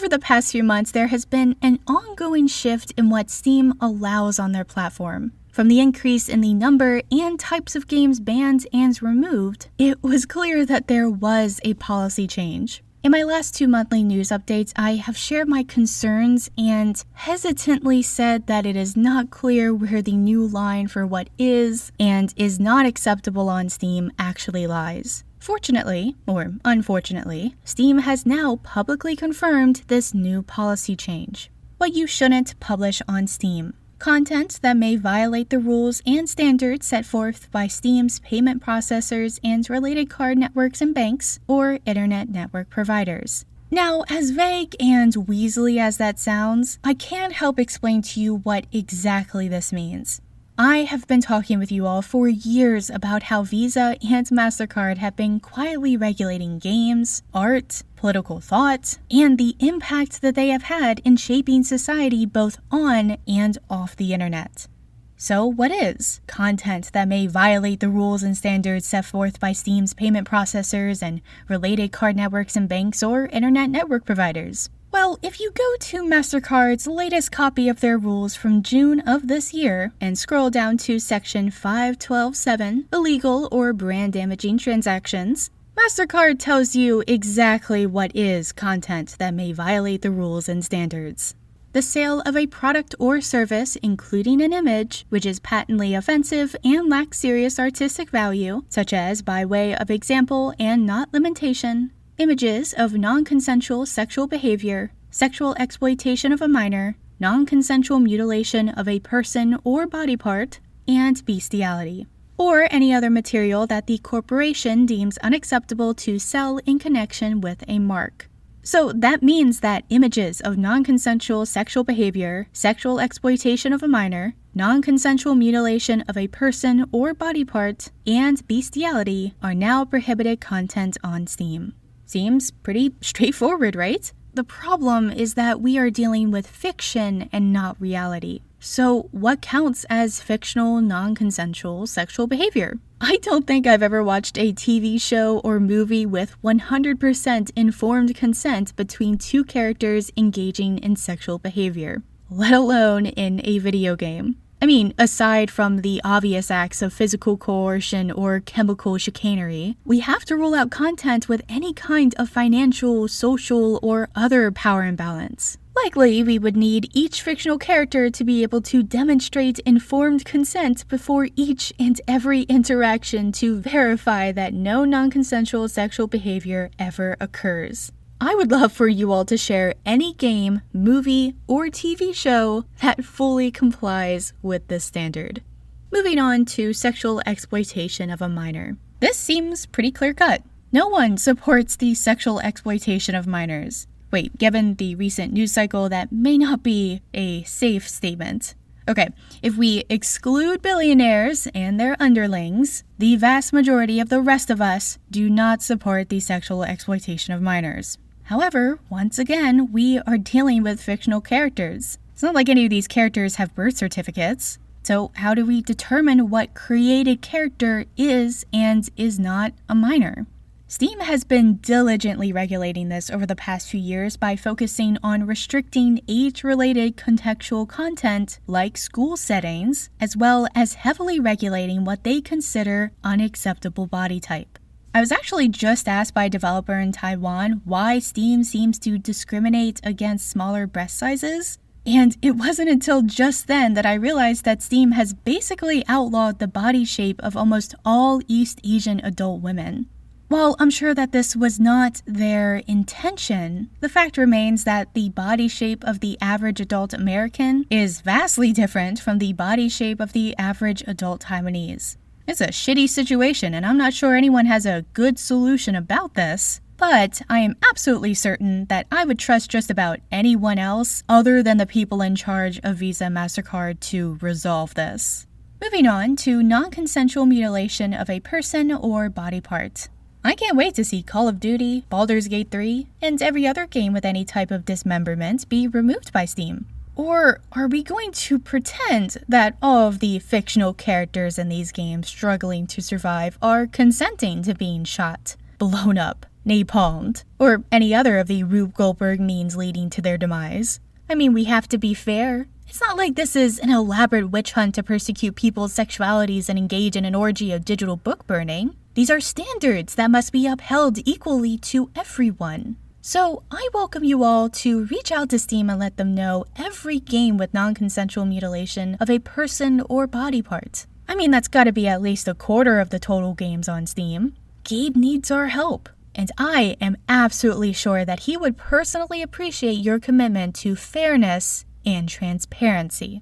Over the past few months, there has been an ongoing shift in what Steam allows on their platform. From the increase in the number and types of games banned and removed, it was clear that there was a policy change. In my last 2 monthly news updates, I have shared my concerns and hesitantly said that it is not clear where the new line for what is and is not acceptable on Steam actually lies. Fortunately, or unfortunately, Steam has now publicly confirmed this new policy change. What you shouldn't publish on Steam. Content that may violate the rules and standards set forth by Steam's payment processors and related card networks and banks, or internet network providers. Now, as vague and weaselly as that sounds, I can't help explain to you what exactly this means. I have been talking with you all for years about how Visa and MasterCard have been quietly regulating games, art, political thought, and the impact that they have had in shaping society both on and off the internet. So what is content that may violate the rules and standards set forth by Steam's payment processors and related card networks and banks or internet network providers? Well, if you go to MasterCard's latest copy of their rules from June of this year and scroll down to section 512.7, illegal or brand damaging transactions, MasterCard tells you exactly what is content that may violate the rules and standards. The sale of a product or service, including an image, which is patently offensive and lacks serious artistic value, such as by way of example and not limitation, images of non-consensual sexual behavior, sexual exploitation of a minor, non-consensual mutilation of a person or body part, and bestiality, or any other material that the corporation deems unacceptable to sell in connection with a mark. So that means that images of non-consensual sexual behavior, sexual exploitation of a minor, non-consensual mutilation of a person or body part, and bestiality are now prohibited content on Steam. Seems pretty straightforward, right? The problem is that we are dealing with fiction and not reality. So what counts as fictional, non-consensual sexual behavior? I don't think I've ever watched a TV show or movie with 100% informed consent between two characters engaging in sexual behavior, let alone in a video game. I mean, aside from the obvious acts of physical coercion or chemical chicanery, we have to rule out content with any kind of financial, social, or other power imbalance. Likely, we would need each fictional character to be able to demonstrate informed consent before each and every interaction to verify that no non-consensual sexual behavior ever occurs. I would love for you all to share any game, movie, or TV show that fully complies with this standard. Moving on to sexual exploitation of a minor. This seems pretty clear-cut. No one supports the sexual exploitation of minors. Wait, given the recent news cycle, that may not be a safe statement. Okay, if we exclude billionaires and their underlings, the vast majority of the rest of us do not support the sexual exploitation of minors. However, once again, we are dealing with fictional characters. It's not like any of these characters have birth certificates. So how do we determine what created character is and is not a minor? Steam has been diligently regulating this over the past few years by focusing on restricting age-related contextual content like school settings, as well as heavily regulating what they consider unacceptable body type. I was actually just asked by a developer in Taiwan why Steam seems to discriminate against smaller breast sizes, and it wasn't until just then that I realized that Steam has basically outlawed the body shape of almost all East Asian adult women. While I'm sure that this was not their intention, the fact remains that the body shape of the average adult American is vastly different from the body shape of the average adult Taiwanese. It's a shitty situation, and I'm not sure anyone has a good solution about this, but I am absolutely certain that I would trust just about anyone else other than the people in charge of Visa and MasterCard to resolve this. Moving on to non-consensual mutilation of a person or body part. I can't wait to see Call of Duty, Baldur's Gate 3, and every other game with any type of dismemberment be removed by Steam. Or are we going to pretend that all of the fictional characters in these games struggling to survive are consenting to being shot, blown up, napalmed, or any other of the Rube Goldberg means leading to their demise. I mean, we have to be fair. It's not like this is an elaborate witch hunt to persecute people's sexualities and engage in an orgy of digital book burning. These are standards that must be upheld equally to everyone. So I welcome you all to reach out to Steam and let them know every game with non-consensual mutilation of a person or body part. I mean, that's gotta be at least a quarter of the total games on Steam. Gabe needs our help, and I am absolutely sure that he would personally appreciate your commitment to fairness and transparency.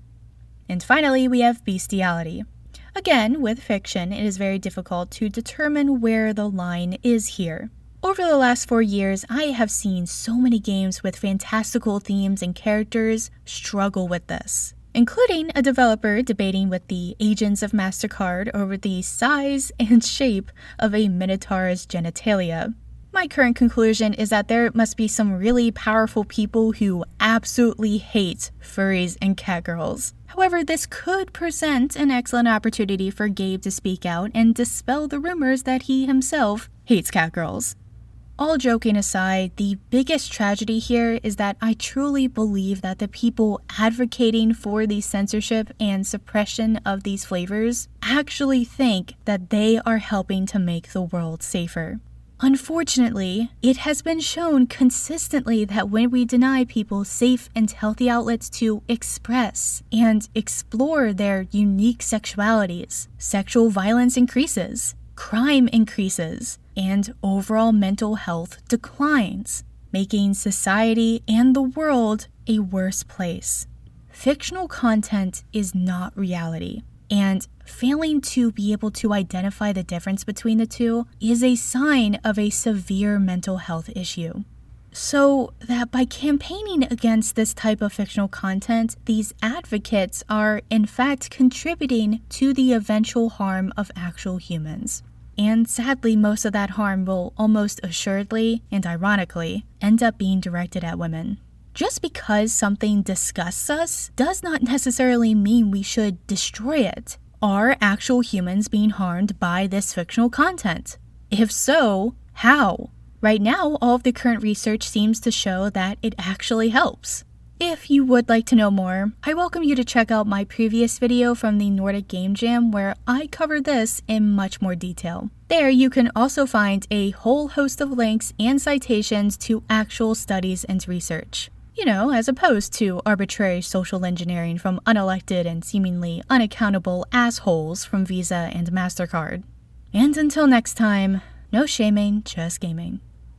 And finally, we have bestiality. Again, with fiction, it is very difficult to determine where the line is here. Over the last 4 years, I have seen so many games with fantastical themes and characters struggle with this, including a developer debating with the agents of MasterCard over the size and shape of a minotaur's genitalia. My current conclusion is that there must be some really powerful people who absolutely hate furries and catgirls. However, this could present an excellent opportunity for Gabe to speak out and dispel the rumors that he himself hates catgirls. All joking aside, the biggest tragedy here is that I truly believe that the people advocating for the censorship and suppression of these flavors actually think that they are helping to make the world safer. Unfortunately, it has been shown consistently that when we deny people safe and healthy outlets to express and explore their unique sexualities, sexual violence increases, crime increases, and overall mental health declines, making society and the world a worse place. Fictional content is not reality, and failing to be able to identify the difference between the two is a sign of a severe mental health issue. So that by campaigning against this type of fictional content, these advocates are in fact contributing to the eventual harm of actual humans. And sadly, most of that harm will almost assuredly, and ironically, end up being directed at women. Just because something disgusts us does not necessarily mean we should destroy it. Are actual humans being harmed by this fictional content? If so, how? Right now, all of the current research seems to show that it actually helps. If you would like to know more, I welcome you to check out my previous video from the Nordic Game Jam where I cover this in much more detail. There you can also find a whole host of links and citations to actual studies and research. You know, as opposed to arbitrary social engineering from unelected and seemingly unaccountable assholes from Visa and MasterCard. And until next time, no shaming, just gaming.